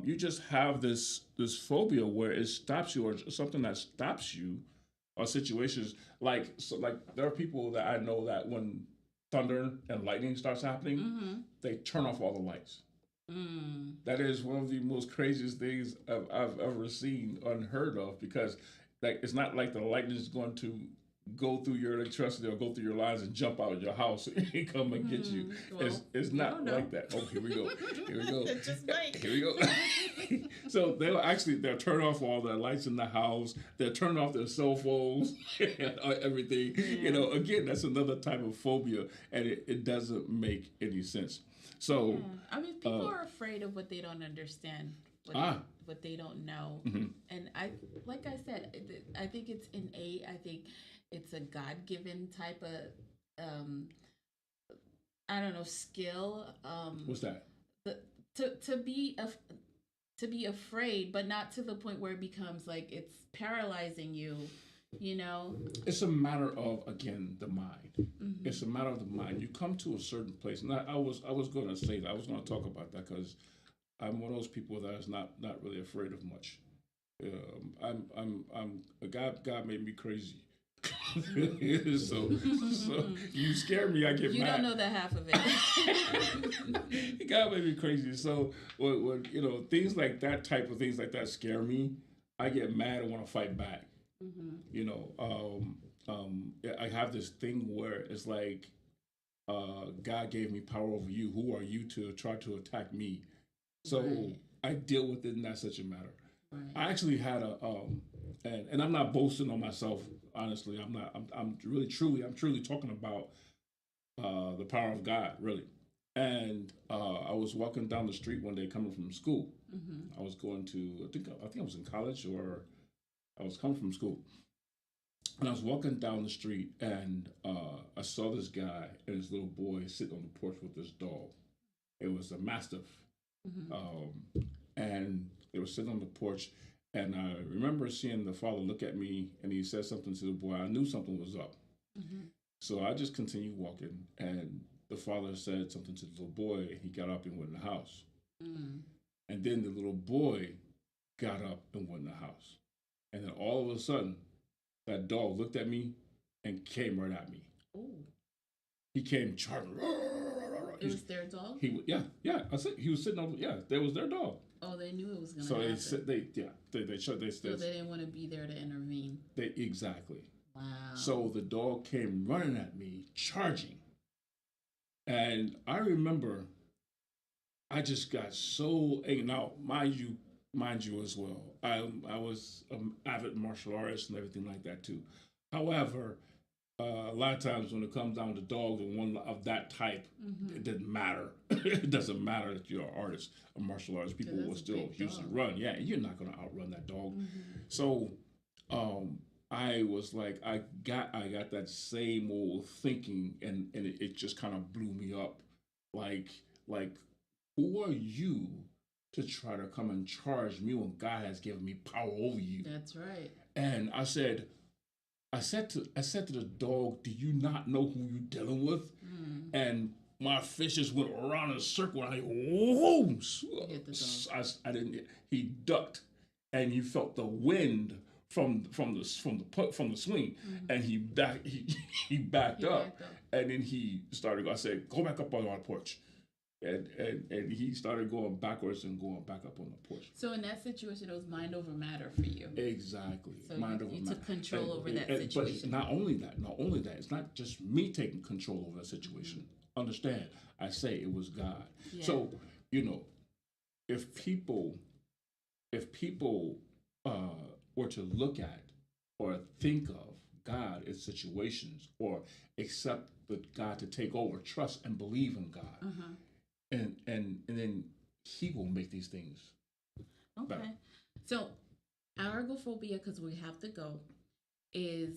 you just have this phobia where it stops you, or something that stops you, or situations like there are people that I know that when thunder and lightning starts happening, they turn off all the lights. That is one of the most craziest things I've ever seen, unheard of, because like it's not like the lightning is going to go through your electricity or go through your lines and jump out of your house and come and get you. Well, It's not like that. Oh, here we go. Here we go. It just might. Here we go. So they'll turn off all the lights in the house. They'll turn off their cell phones, everything. Again, that's another type of phobia, and it doesn't make any sense. So, Yeah. I mean, people are afraid of what they don't understand, what they don't know. And like I said, I think it's innate. I think it's a God-given type of, I don't know, skill. what's that? To be afraid, but not to the point where it becomes like it's paralyzing you. It's a matter of, again, the mind. It's a matter of the mind. You come to a certain place, and I was going to say that. I was going to talk about that because I'm one of those people that is not really afraid of much. God made me crazy. so you scare me, I get You mad. don't know the half of it. God made me crazy. So when things like that, type of things like that scare me, I get mad and want to fight back. I have this thing where it's like, God gave me power over you. Who are you to try to attack me? So Right. I deal with it in that such a matter. I actually had a and I'm not boasting on myself. Honestly, I'm not. I'm truly talking about the power of God, really. And I was walking down the street one day coming from school. I was going to I think I was in college or I was coming from school, and I was walking down the street and I saw this guy and his little boy sitting on the porch with this dog. It was a mastiff, and they were sitting on the porch. And I remember seeing the father look at me, and he said something to the boy. I knew something was up, so I just continued walking. And the father said something to the little boy, and he got up and went in the house. And then the little boy got up and went in the house. And then all of a sudden, that dog looked at me and came right at me. Oh, He came charging. it was their dog. Yeah. I said he was sitting over. Yeah, that was their dog. Oh, they knew it was gonna So happen. they shut So they didn't want to be there to intervene. they exactly. Wow. So the dog came running at me, charging. And I remember I just got so angry. Now, mind you as well. I was an avid martial artist and everything like that too. However, a lot of times when it comes down to dogs and one of that type, it doesn't matter. It doesn't matter that you're an artist, a martial artist. People that's will a still big use to dog. run. Yeah, you're not gonna outrun that dog. So I was like, I got that same old thinking, and it just kind of blew me up. Like, who are you to try to come and charge me when God has given me power over you? That's right. And I said to the dog, "Do you not know who you're dealing with?" And my fist just went around in a circle. And I whoa! Hit the dog. I didn't. He ducked, and you felt the wind from the swing, and he he backed up, backed up. and then he started. I said, "Go back up on our porch." And he started going backwards and going back up on the porch. So in that situation, it was mind over matter for you. Exactly. So Mind you over took matter. control over that situation. But not only that, it's not just me taking control over that situation. Understand? I say it was God. Yeah. So if people were to look at or think of God in situations or accept God to take over, trust and believe in God, and then He will make these things Okay. better. So agoraphobia, because we have to go, is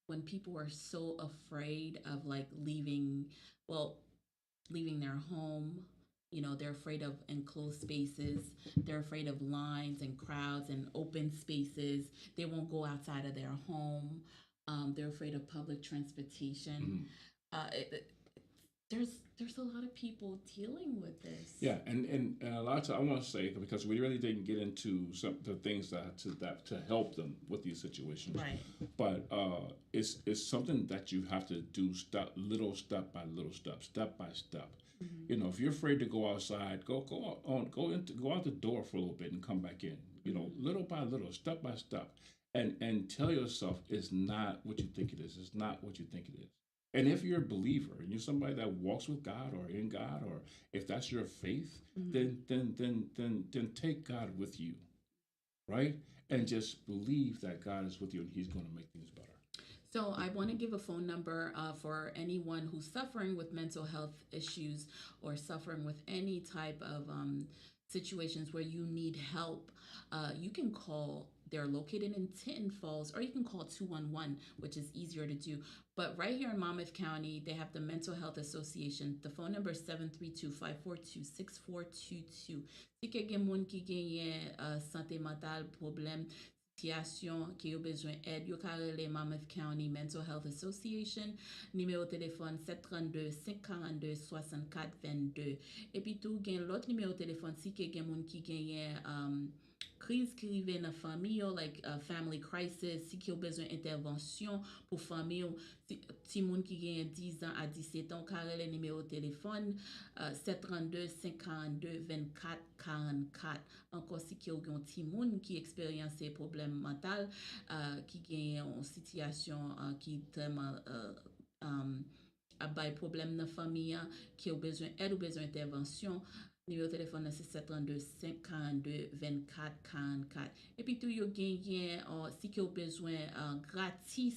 when people are so afraid of like leaving their home. They're afraid of enclosed spaces. They're afraid of lines and crowds and open spaces. They won't go outside of their home. They're afraid of public transportation. There's a lot of people dealing with this. Yeah, and a lot of times I want to say because we really didn't get into some of the things to help them with these situations. Right. But it's something that you have to do step by little step by step. If you're afraid to go outside, go out the door for a little bit and come back in. Little by little, step by step, and tell yourself it's not what you think it is. It's not what you think it is. And if you're a believer and you're somebody that walks with God or in God, or if that's your faith, then take God with you, right? And just believe that God is with you and He's going to make things better. So I want to give a phone number for anyone who's suffering with mental health issues or suffering with any type of situations where you need help. You can call. They're located in Tinton Falls, or you can call 211, which is easier to do. But right here in Monmouth County, they have the Mental Health Association. The phone number is 732-542-6422. Si ke gen moun ki genye santé mentale, problem, situation, ki yo bezwen aide, yo ka rele Monmouth County Mental Health Association. Numéro téléphone 732-542-6422. Et puis tout gen l'autre numéro téléphone si ke gen moun ki genye crise qui rive dans famille, like family crisis, si ki yo besoin intervention pour famille, ti moun ki gen 10 ans à 17 ans, karele numéro téléphone 732-542-2444. Encore si ki yo gen ti moun qui expérience problème mental, qui gen une situation qui tellement a bay problème dans famille, qui a besoin aide ou besoin intervention, Numéro de téléphone c'est 732 542 24 44. Et puis tout yo genyen si que vous besoin gratis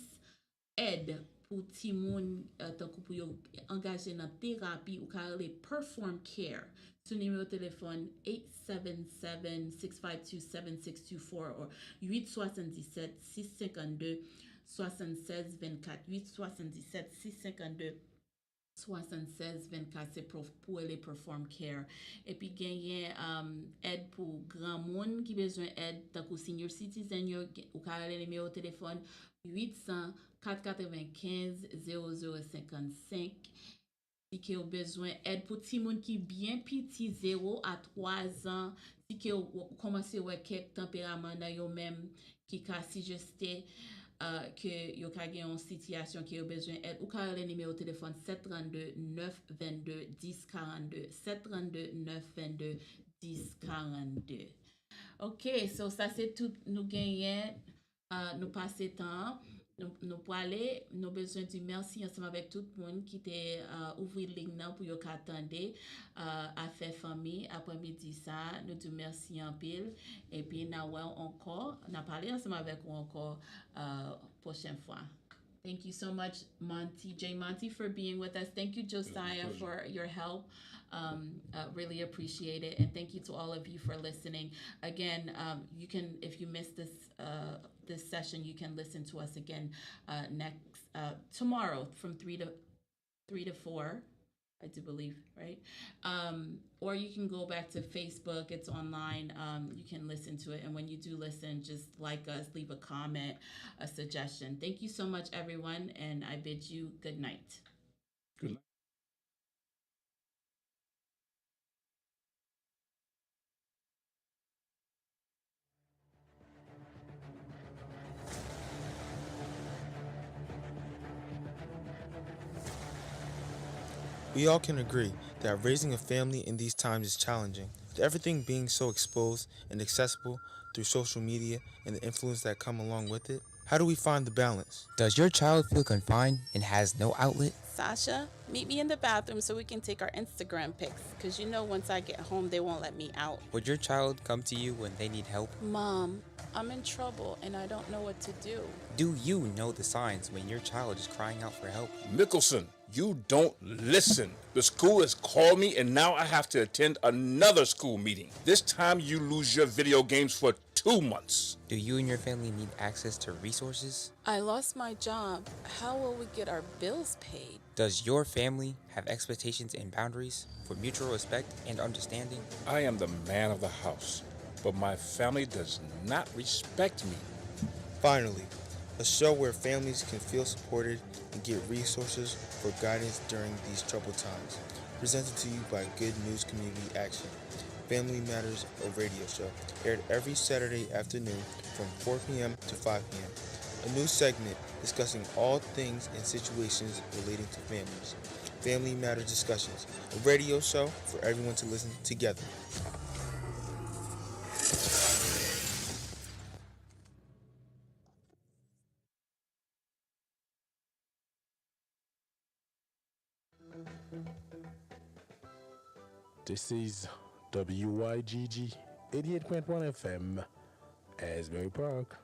aide pour ti moun tant pour yo engager dans thérapie ou carré perform care. Sur numéro de téléphone 877-652-7624 ou 877-652 7624 877-652 76-24, c'est pour les perform care. Et puis, gagner aide pour grand monde qui besoin d'aide, tant que senior citizen, ou carré le numéro de téléphone 800-495-0055. Si que vous besoin d'aide pour ti monde qui bien petit 0 à 3 ans, si que vous commencez à quelques tempéraments dans yo même qui si juste que yo ka gen une situation qui a besoin d'aide ou ka le numéro de téléphone 732 922 1042 732 922 1042. OK, so ça c'est tout nous gagner nous passer temps nous pour aller nous besoin du merci ensemble avec tout le monde qui était ouvrir ligne pour yo attendre à faire famille après-midi ça nous disons merci en pile et puis nous encore n'a parlé ensemble avec vous encore prochaine fois. Thank you so much, J. Monty, for being with us. Thank you, Josiah, for your help. Really appreciate it. And thank you to all of you for listening. Again, you can, if you missed this session, you can listen to us again tomorrow from 3 to 4. I do believe, right? Or you can go back to Facebook. It's online. You can listen to it. And when you do listen, just like us, leave a comment, a suggestion. Thank you so much, everyone. And I bid you good night. Good night. We all can agree that raising a family in these times is challenging. With everything being so exposed and accessible through social media and the influence that come along with it, how do we find the balance? Does your child feel confined and has no outlet? Sasha, meet me in the bathroom so we can take our Instagram pics, because you know once I get home, they won't let me out. Would your child come to you when they need help? Mom, I'm in trouble and I don't know what to do. Do you know the signs when your child is crying out for help? Mickelson, you don't listen. The school has called me and now I have to attend another school meeting. This time you lose your video games for 2 months. Do you and your family need access to resources? I lost my job. How will we get our bills paid? Does your family have expectations and boundaries for mutual respect and understanding? I am the man of the house, but my family does not respect me. Finally, a show where families can feel supported and get resources for guidance during these troubled times. Presented to you by Good News Community Action. Family Matters, a radio show, aired every Saturday afternoon from 4 p.m. to 5 p.m. A new segment discussing all things and situations relating to families. Family Matters Discussions, a radio show for everyone to listen together. This is WYGG 88.1 FM, Asbury Park.